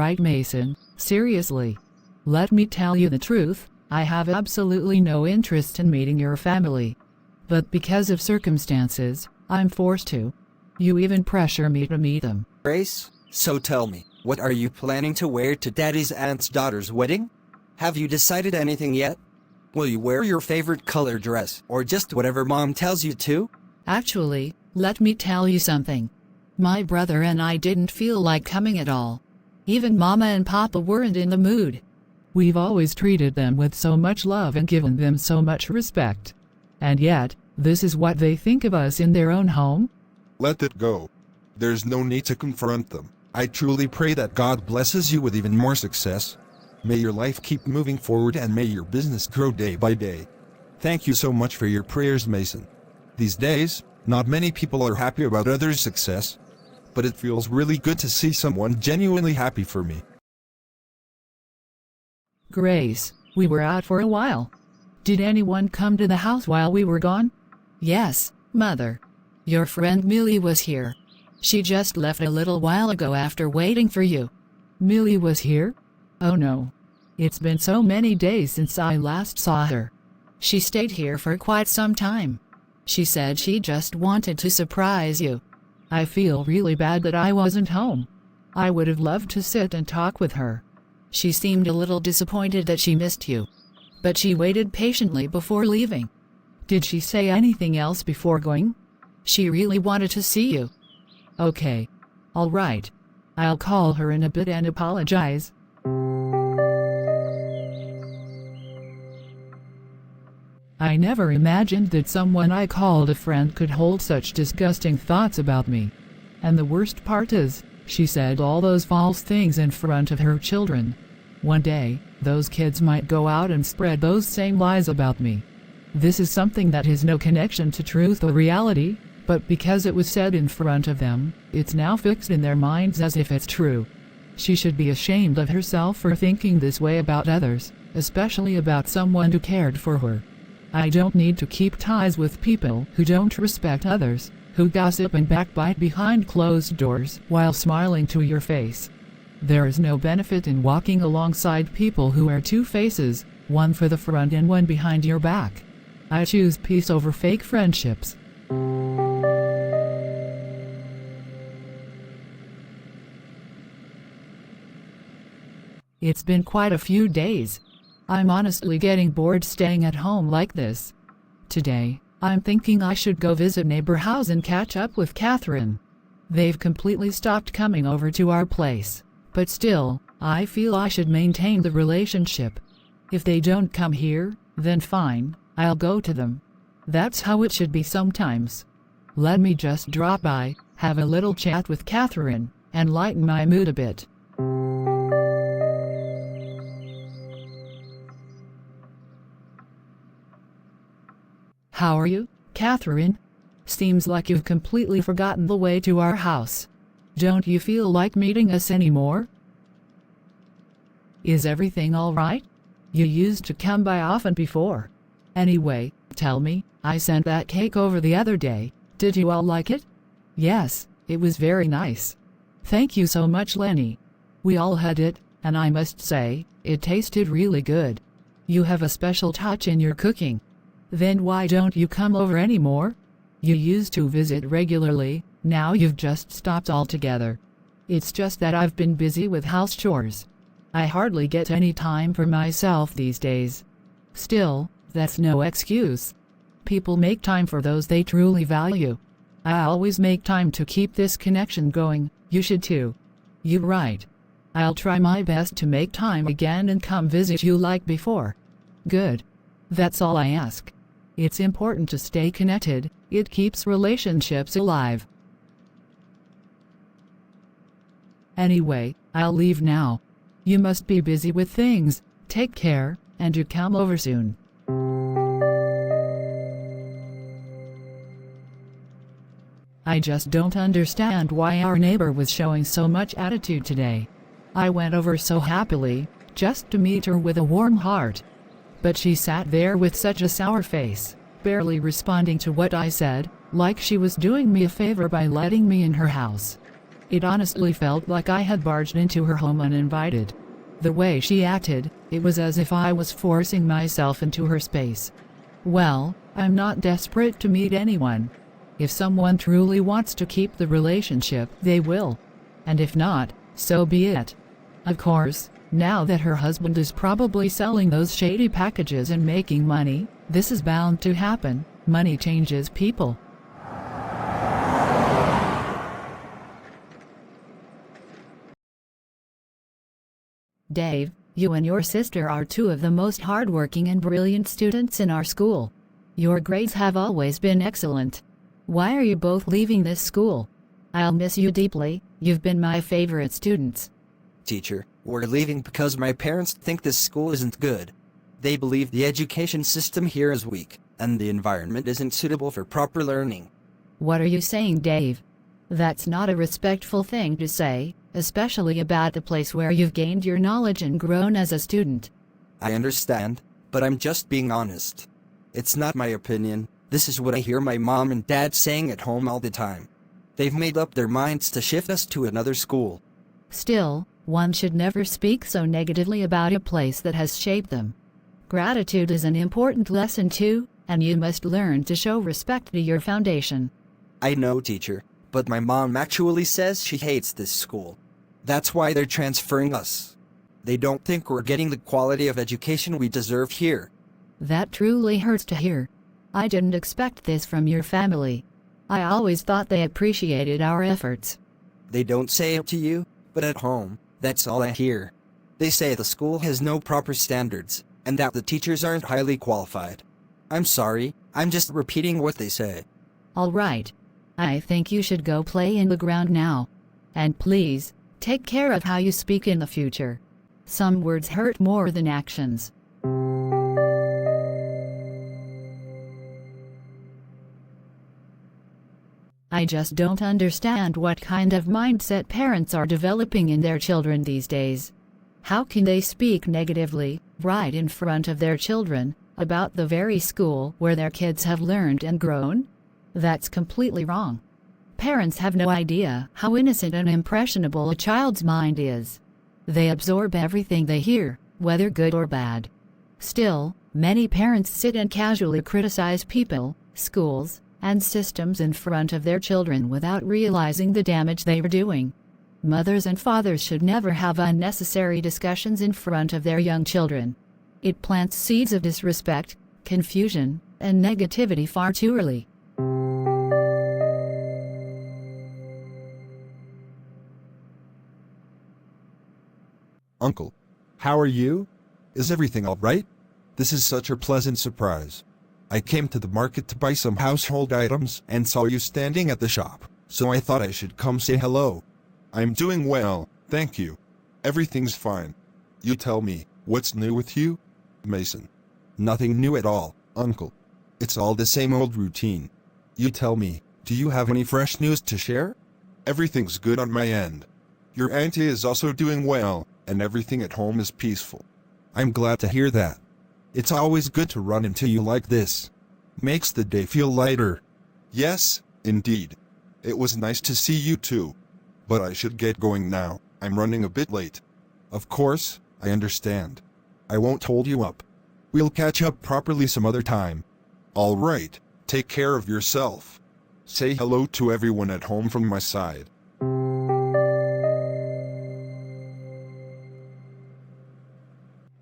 right, Mason, seriously. Let me tell you the truth, I have absolutely no interest in meeting your family. But because of circumstances, I'm forced to. You even pressure me to meet them. Grace, so tell me, what are you planning to wear to Daddy's aunt's daughter's wedding? Have you decided anything yet? Will you wear your favorite color dress, or just whatever Mom tells you to? Actually, let me tell you something. My brother and I didn't feel like coming at all. Even Mama and Papa weren't in the mood. We've always treated them with so much love and given them so much respect. And yet, this is what they think of us in their own home? Let it go. There's no need to confront them. I truly pray that God blesses you with even more success. May your life keep moving forward and may your business grow day by day. Thank you so much for your prayers, Mason. These days, not many people are happy about others' success, but it feels really good to see someone genuinely happy for me. Grace, we were out for a while. Did anyone come to the house while we were gone? Yes, Mother. Your friend Millie was here. She just left a little while ago after waiting for you. Millie was here? Oh no. It's been so many days since I last saw her. She stayed here for quite some time. She said she just wanted to surprise you. I feel really bad that I wasn't home. I would have loved to sit and talk with her. She seemed a little disappointed that she missed you. But she waited patiently before leaving. Did she say anything else before going? She really wanted to see you. Okay. All right. I'll call her in a bit and apologize. I never imagined that someone I called a friend could hold such disgusting thoughts about me. And the worst part is, she said all those false things in front of her children. One day, those kids might go out and spread those same lies about me. This is something that has no connection to truth or reality, but because it was said in front of them, it's now fixed in their minds as if it's true. She should be ashamed of herself for thinking this way about others, especially about someone who cared for her. I don't need to keep ties with people who don't respect others, who gossip and backbite behind closed doors while smiling to your face. There is no benefit in walking alongside people who are two faces, one for the front and one behind your back. I choose peace over fake friendships. It's been quite a few days. I'm honestly getting bored staying at home like this. Today, I'm thinking I should go visit neighbor house and catch up with Catherine. They've completely stopped coming over to our place, but still, I feel I should maintain the relationship. If they don't come here, then fine, I'll go to them. That's how it should be sometimes. Let me just drop by, have a little chat with Catherine, and lighten my mood a bit. How are you, Catherine? Seems like you've completely forgotten the way to our house. Don't you feel like meeting us anymore? Is everything all right? You used to come by often before. Anyway, tell me, I sent that cake over the other day. Did you all like it? Yes, it was very nice. Thank you so much, Lenny. We all had it, and I must say, it tasted really good. You have a special touch in your cooking. Then why don't you come over anymore? You used to visit regularly, now you've just stopped altogether. It's just that I've been busy with house chores. I hardly get any time for myself these days. Still, that's no excuse. People make time for those they truly value. I always make time to keep this connection going, you should too. You're right. I'll try my best to make time again and come visit you like before. Good. That's all I ask. It's important to stay connected, it keeps relationships alive. Anyway, I'll leave now. You must be busy with things, take care, and you come over soon. I just don't understand why our neighbor was showing so much attitude today. I went over so happily, just to meet her with a warm heart. But she sat there with such a sour face, barely responding to what I said, like she was doing me a favor by letting me in her house. It honestly felt like I had barged into her home uninvited. The way she acted, it was as if I was forcing myself into her space. Well, I'm not desperate to meet anyone. If someone truly wants to keep the relationship, they will. And if not, so be it. Of course, now that her husband is probably selling those shady packages and making money, this is bound to happen. Money changes people. Dave, you and your sister are two of the most hardworking and brilliant students in our school. Your grades have always been excellent. Why are you both leaving this school? I'll miss you deeply. You've been my favorite students. Teacher, we're leaving because my parents think this school isn't good. They believe the education system here is weak, and the environment isn't suitable for proper learning. What are you saying, Dave? That's not a respectful thing to say, especially about the place where you've gained your knowledge and grown as a student. I understand, but I'm just being honest. It's not my opinion. This is what I hear my mom and dad saying at home all the time. They've made up their minds to shift us to another school. Still, one should never speak so negatively about a place that has shaped them. Gratitude is an important lesson too, and you must learn to show respect to your foundation. I know, teacher, but my mom actually says she hates this school. That's why they're transferring us. They don't think we're getting the quality of education we deserve here. That truly hurts to hear. I didn't expect this from your family. I always thought they appreciated our efforts. They don't say it to you, but at home, that's all I hear. They say the school has no proper standards, and that the teachers aren't highly qualified. I'm sorry, I'm just repeating what they say. All right. I think you should go play in the ground now. And please, take care of how you speak in the future. Some words hurt more than actions. I just don't understand what kind of mindset parents are developing in their children these days. How can they speak negatively, right in front of their children, about the very school where their kids have learned and grown? That's completely wrong. Parents have no idea how innocent and impressionable a child's mind is. They absorb everything they hear, whether good or bad. Still, many parents sit and casually criticize people, schools, and systems in front of their children without realizing the damage they are doing. Mothers and fathers should never have unnecessary discussions in front of their young children. It plants seeds of disrespect, confusion, and negativity far too early. Uncle, how are you? Is everything all right? This is such a pleasant surprise. I came to the market to buy some household items and saw you standing at the shop, so I thought I should come say hello. I'm doing well, thank you. Everything's fine. You tell me, what's new with you? Mason. Nothing new at all, Uncle. It's all the same old routine. You tell me, do you have any fresh news to share? Everything's good on my end. Your auntie is also doing well, and everything at home is peaceful. I'm glad to hear that. It's always good to run into you like this. Makes the day feel lighter. Yes, indeed. It was nice to see you too. But I should get going now. I'm running a bit late. Of course, I understand. I won't hold you up. We'll catch up properly some other time. All right, take care of yourself. Say hello to everyone at home from my side.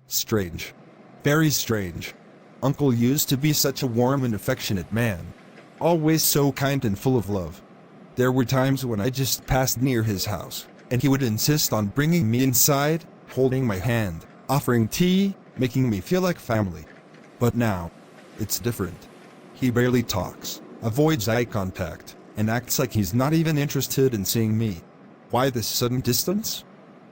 Strange. Very strange. Uncle used to be such a warm and affectionate man. Always so kind and full of love. There were times when I just passed near his house, and he would insist on bringing me inside, holding my hand, offering tea, making me feel like family. But now, it's different. He barely talks, avoids eye contact, and acts like he's not even interested in seeing me. Why this sudden distance?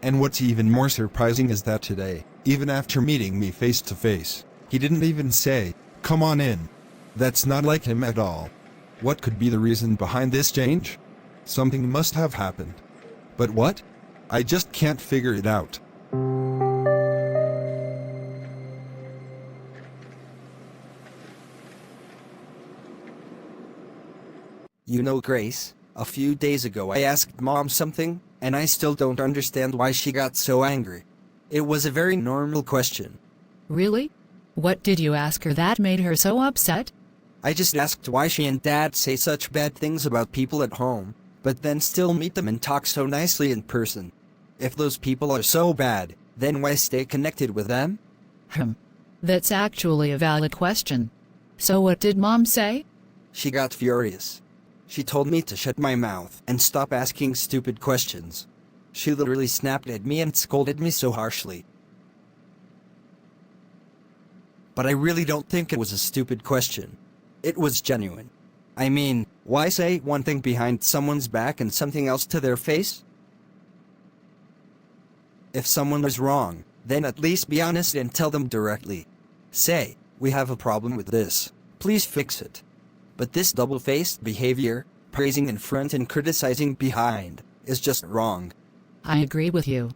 And what's even more surprising is that today, even after meeting me face to face, he didn't even say, "Come on in." That's not like him at all. What could be the reason behind this change? Something must have happened. But what? I just can't figure it out. You know, Grace, A few days ago I asked Mom something, and I still don't understand why she got so angry. It was a very normal question. Really? What did you ask her that made her so upset? I just asked why she and Dad say such bad things about people at home, but then still meet them and talk so nicely in person. If those people are so bad, then why stay connected with them? That's actually a valid question. So what did Mom say? She got furious. She told me to shut my mouth and stop asking stupid questions. She literally snapped at me and scolded me so harshly. But I really don't think it was a stupid question. It was genuine. I mean, why say one thing behind someone's back and something else to their face? If someone is wrong, then at least be honest and tell them directly. Say, we have a problem with this. Please fix it. But this double-faced behavior, praising in front and criticizing behind, is just wrong. I agree with you.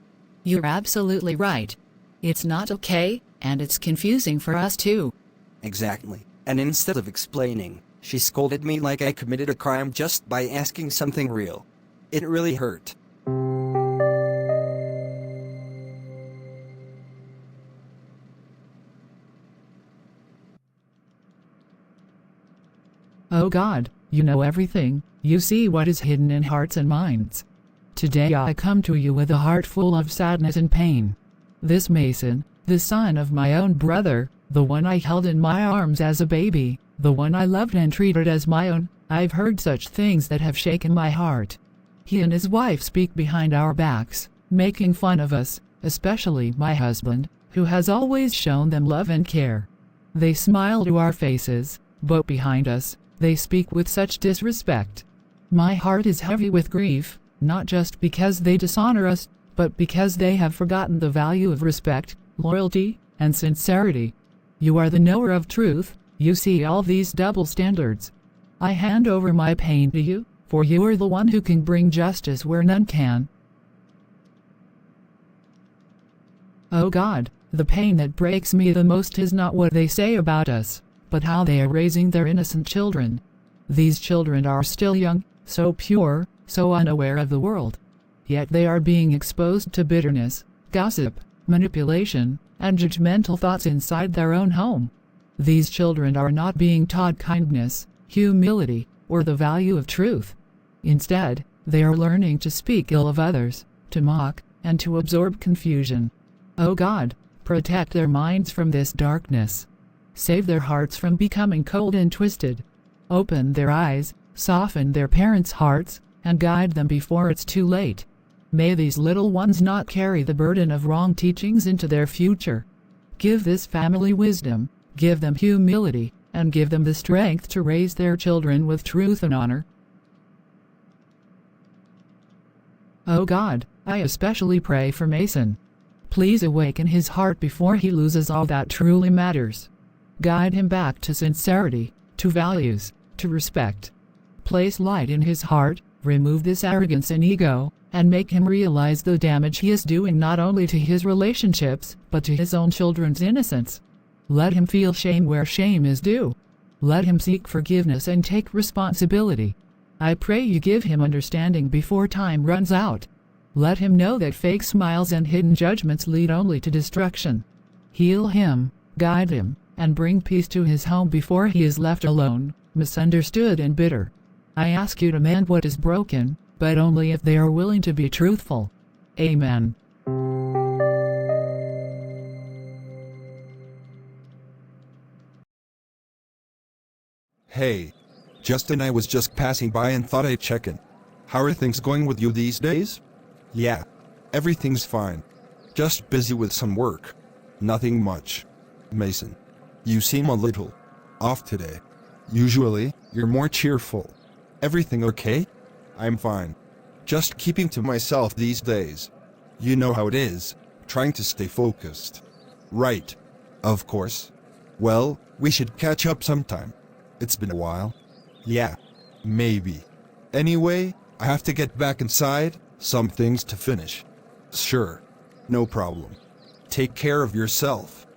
You're absolutely right. It's not okay, and it's confusing for us too. Exactly. And instead of explaining, she scolded me like I committed a crime just by asking something real. It really hurt. Oh God, you know everything, you see what is hidden in hearts and minds. Today I come to you with a heart full of sadness and pain. This Mason, the son of my own brother, the one I held in my arms as a baby, the one I loved and treated as my own, I've heard such things that have shaken my heart. He and his wife speak behind our backs, making fun of us, especially my husband, who has always shown them love and care. They smile to our faces, but behind us, they speak with such disrespect. My heart is heavy with grief, not just because they dishonor us, but because they have forgotten the value of respect, loyalty, and sincerity. You are the knower of truth, you see all these double standards. I hand over my pain to you, for you are the one who can bring justice where none can. Oh God, the pain that breaks me the most is not what they say about us, but how they are raising their innocent children. These children are still young, so pure, so unaware of the world. Yet they are being exposed to bitterness, gossip, manipulation, and judgmental thoughts inside their own home. These children are not being taught kindness, humility, or the value of truth. Instead, they are learning to speak ill of others, to mock, and to absorb confusion. Oh God, protect their minds from this darkness. Save their hearts from becoming cold and twisted. Open their eyes, soften their parents' hearts, and guide them before it's too late. May these little ones not carry the burden of wrong teachings into their future. Give this family wisdom, give them humility, and give them the strength to raise their children with truth and honor. Oh God, I especially pray for Mason. Please awaken his heart before he loses all that truly matters. Guide him back to sincerity, to values, to respect. Place light in his heart, remove this arrogance and ego, and make him realize the damage he is doing not only to his relationships, but to his own children's innocence. Let him feel shame where shame is due. Let him seek forgiveness and take responsibility. I pray you give him understanding before time runs out. Let him know that fake smiles and hidden judgments lead only to destruction. Heal him, guide him, and bring peace to his home before he is left alone, misunderstood and bitter. I ask you to mend what is broken, but only if they are willing to be truthful. Amen. Hey, Justin, I was just passing by and thought I'd check in. How are things going with you these days? Yeah, everything's fine. Just busy with some work. Nothing much. Mason, you seem a little off today. Usually, you're more cheerful. Everything okay? I'm fine. Just keeping to myself these days. You know how it is, trying to stay focused. Right. Of course. Well, we should catch up sometime. It's been a while. Yeah. Maybe. Anyway, I have to get back inside, some things to finish. Sure. No problem. Take care of yourself.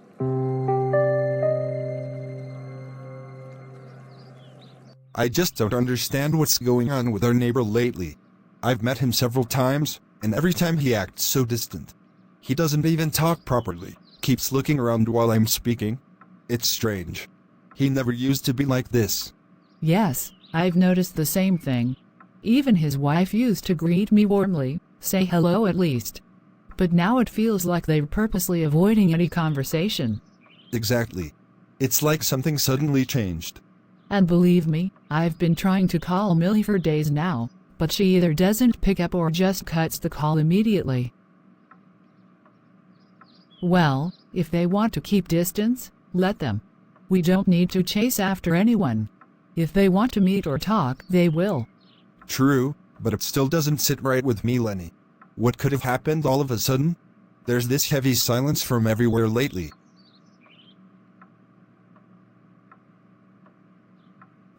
I just don't understand what's going on with our neighbor lately. I've met him several times, and every time he acts so distant. He doesn't even talk properly, keeps looking around while I'm speaking. It's strange. He never used to be like this. Yes, I've noticed the same thing. Even his wife used to greet me warmly, say hello at least. But now it feels like they're purposely avoiding any conversation. Exactly. It's like something suddenly changed. And believe me, I've been trying to call Millie for days now, but she either doesn't pick up or just cuts the call immediately. Well, if they want to keep distance, let them. We don't need to chase after anyone. If they want to meet or talk, they will. True, but it still doesn't sit right with me, Lenny. What could have happened all of a sudden? There's this heavy silence from everywhere lately.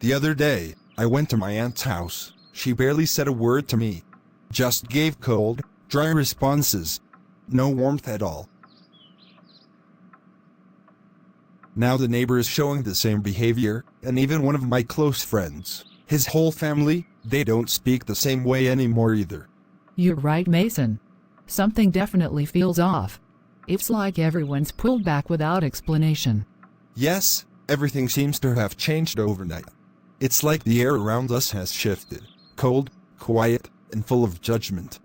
The other day, I went to my aunt's house. She barely said a word to me. Just gave cold, dry responses. No warmth at all. Now the neighbor is showing the same behavior, and even one of my close friends, his whole family, they don't speak the same way anymore either. You're right, Mason. Something definitely feels off. It's like everyone's pulled back without explanation. Yes, everything seems to have changed overnight. It's like the air around us has shifted, cold, quiet, and full of judgment.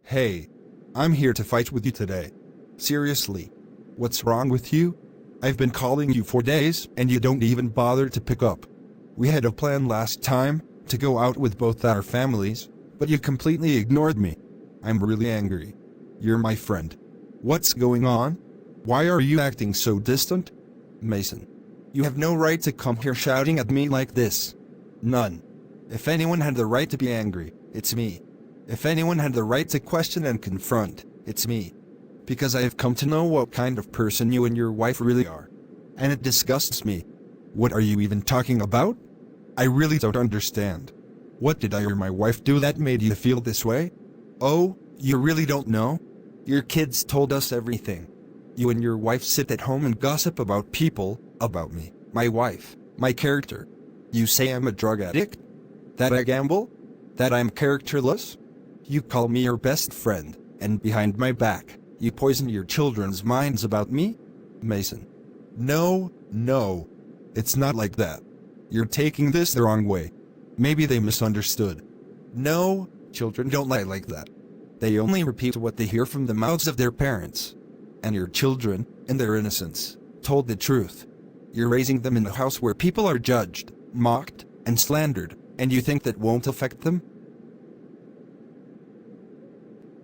Hey, I'm here to fight with you today. Seriously, what's wrong with you? I've been calling you for days and you don't even bother to pick up. We had a plan last time to go out with both our families, but you completely ignored me. I'm really angry. You're my friend. What's going on? Why are you acting so distant? Mason, you have no right to come here shouting at me like this. None. If anyone had the right to be angry, it's me. If anyone had the right to question and confront, it's me. Because I have come to know what kind of person you and your wife really are. And it disgusts me. What are you even talking about? I really don't understand. What did I or my wife do that made you feel this way? Oh, you really don't know? Your kids told us everything. You and your wife sit at home and gossip about people, about me, my wife, my character. You say I'm a drug addict? That I gamble? That I'm characterless? You call me your best friend, and behind my back, you poison your children's minds about me? Mason. No. It's not like that. You're taking this the wrong way. Maybe they misunderstood. No, children don't lie like that. They only repeat what they hear from the mouths of their parents. And your children, in their innocence, told the truth. You're raising them in a house where people are judged, mocked, and slandered, and you think that won't affect them?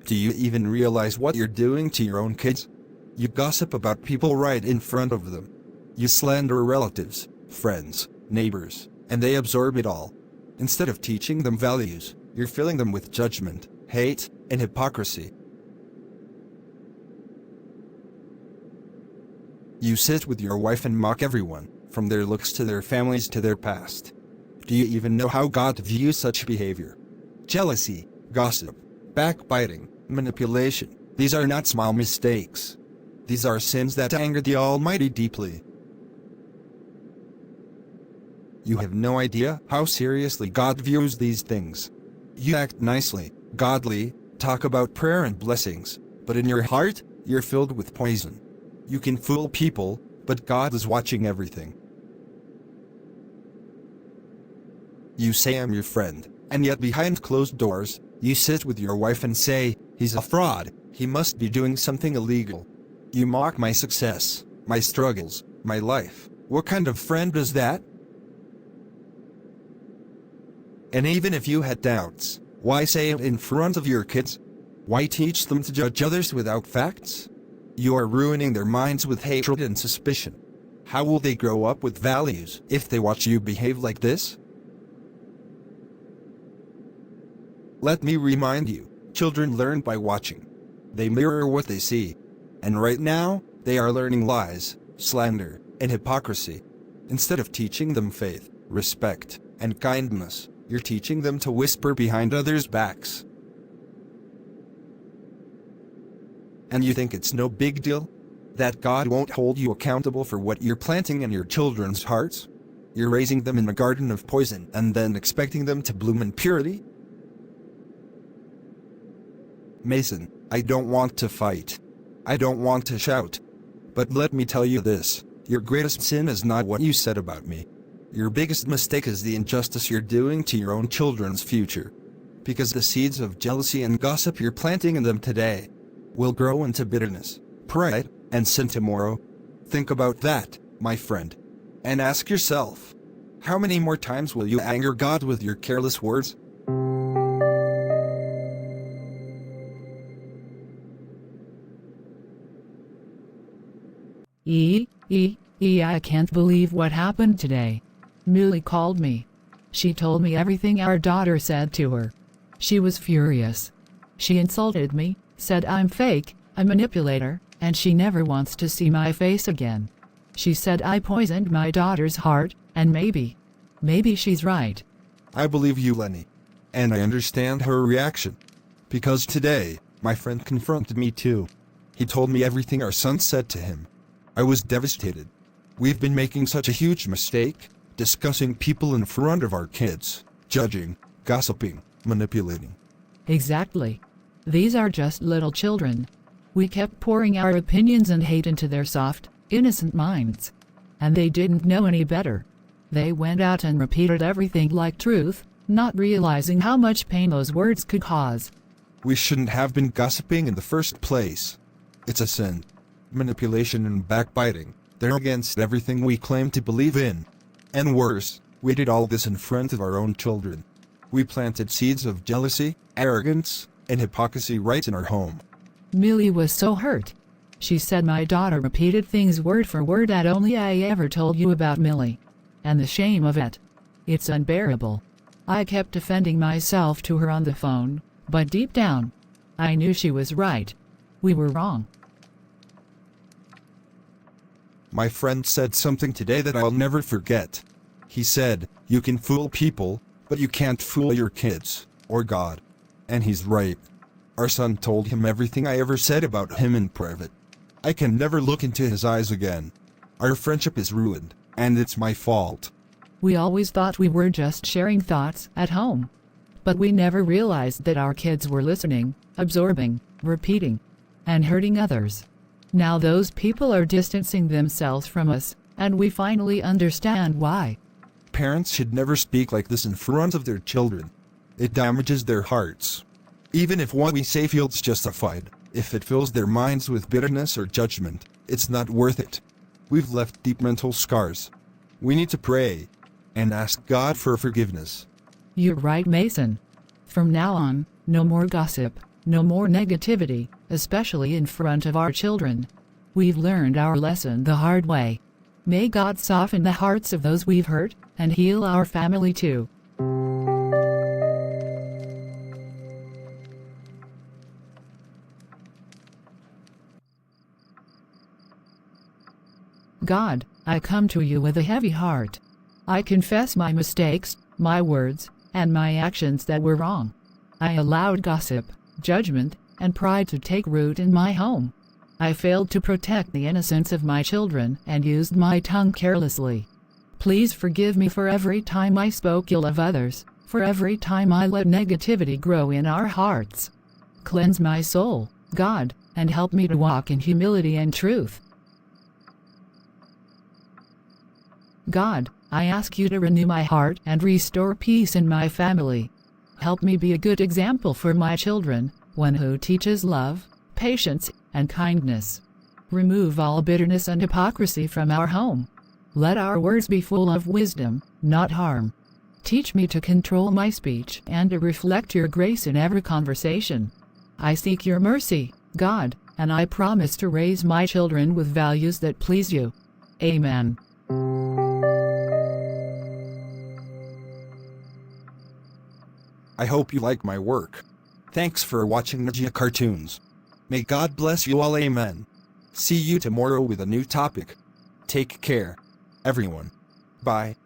Do you even realize what you're doing to your own kids? You gossip about people right in front of them. You slander relatives, friends, neighbors, and they absorb it all. Instead of teaching them values, you're filling them with judgment, hate, and hypocrisy. You sit with your wife and mock everyone, from their looks to their families to their past. Do you even know how God views such behavior? Jealousy, gossip, backbiting, manipulation, these are not small mistakes. These are sins that anger the Almighty deeply. You have no idea how seriously God views these things. You act nicely, godly, talk about prayer and blessings, but in your heart, you're filled with poison. You can fool people, but God is watching everything. You say I'm your friend, and yet behind closed doors, you sit with your wife and say, he's a fraud, he must be doing something illegal. You mock my success, my struggles, my life. What kind of friend is that? And even if you had doubts, why say it in front of your kids? Why teach them to judge others without facts? You are ruining their minds with hatred and suspicion. How will they grow up with values if they watch you behave like this? Let me remind you, children learn by watching. They mirror what they see. And right now, they are learning lies, slander, and hypocrisy. Instead of teaching them faith, respect, and kindness, You're teaching them to whisper behind others' backs. And you think it's no big deal? That God won't hold you accountable for what you're planting in your children's hearts? You're raising them in a garden of poison and then expecting them to bloom in purity? Mason, I don't want to fight. I don't want to shout. But let me tell you this, your greatest sin is not what you said about me. Your biggest mistake is the injustice you're doing to your own children's future. Because the seeds of jealousy and gossip you're planting in them today will grow into bitterness, pride, and sin tomorrow. Think about that, my friend. And ask yourself, how many more times will you anger God with your careless words? I can't believe what happened today. Millie called me. She told me everything our daughter said to her. She was furious. She insulted me, said I'm fake, a manipulator, and she never wants to see my face again. She said I poisoned my daughter's heart, and maybe she's right. I believe you, Lenny. And I understand her reaction. Because today, my friend confronted me too. He told me everything our son said to him. I was devastated. We've been making such a huge mistake, discussing people in front of our kids, judging, gossiping, manipulating. Exactly. These are just little children. We kept pouring our opinions and hate into their soft, innocent minds. And they didn't know any better. They went out and repeated everything like truth, not realizing how much pain those words could cause. We shouldn't have been gossiping in the first place. It's a sin. Manipulation and backbiting, they're against everything we claim to believe in. And worse, we did all this in front of our own children. We planted seeds of jealousy, arrogance, and hypocrisy right in our home. Millie was so hurt. She said my daughter repeated things word for word that only I ever told you about Millie. And the shame of it. It's unbearable. I kept defending myself to her on the phone, but deep down, I knew she was right. We were wrong. My friend said something today that I'll never forget. He said, you can fool people, but you can't fool your kids, or God. And he's right. Our son told him everything I ever said about him in private. I can never look into his eyes again. Our friendship is ruined, and it's my fault. We always thought we were just sharing thoughts at home. But we never realized that our kids were listening, absorbing, repeating, and hurting others. Now those people are distancing themselves from us, and we finally understand why. Parents should never speak like this in front of their children. It damages their hearts. Even if what we say feels justified, if it fills their minds with bitterness or judgment, it's not worth it. We've left deep mental scars. We need to pray and ask God for forgiveness. You're right, Mason. From now on, no more gossip, no more negativity, especially in front of our children. We've learned our lesson the hard way. May God soften the hearts of those we've hurt, and heal our family too. God, I come to you with a heavy heart. I confess my mistakes, my words, and my actions that were wrong. I allowed gossip, judgment, and pride to take root in my home. I failed to protect the innocence of my children and used my tongue carelessly. Please forgive me for every time I spoke ill of others, for every time I let negativity grow in our hearts. Cleanse my soul, God, and help me to walk in humility and truth. God, I ask you to renew my heart and restore peace in my family. Help me be a good example for my children, one who teaches love, patience, and kindness. Remove all bitterness and hypocrisy from our home. Let our words be full of wisdom, not harm. Teach me to control my speech and to reflect your grace in every conversation. I seek your mercy, God, and I promise to raise my children with values that please you. Amen. I hope you like my work. Thanks for watching Ninja Cartoons. May God bless you all, amen. See you tomorrow with a new topic. Take care, everyone. Bye.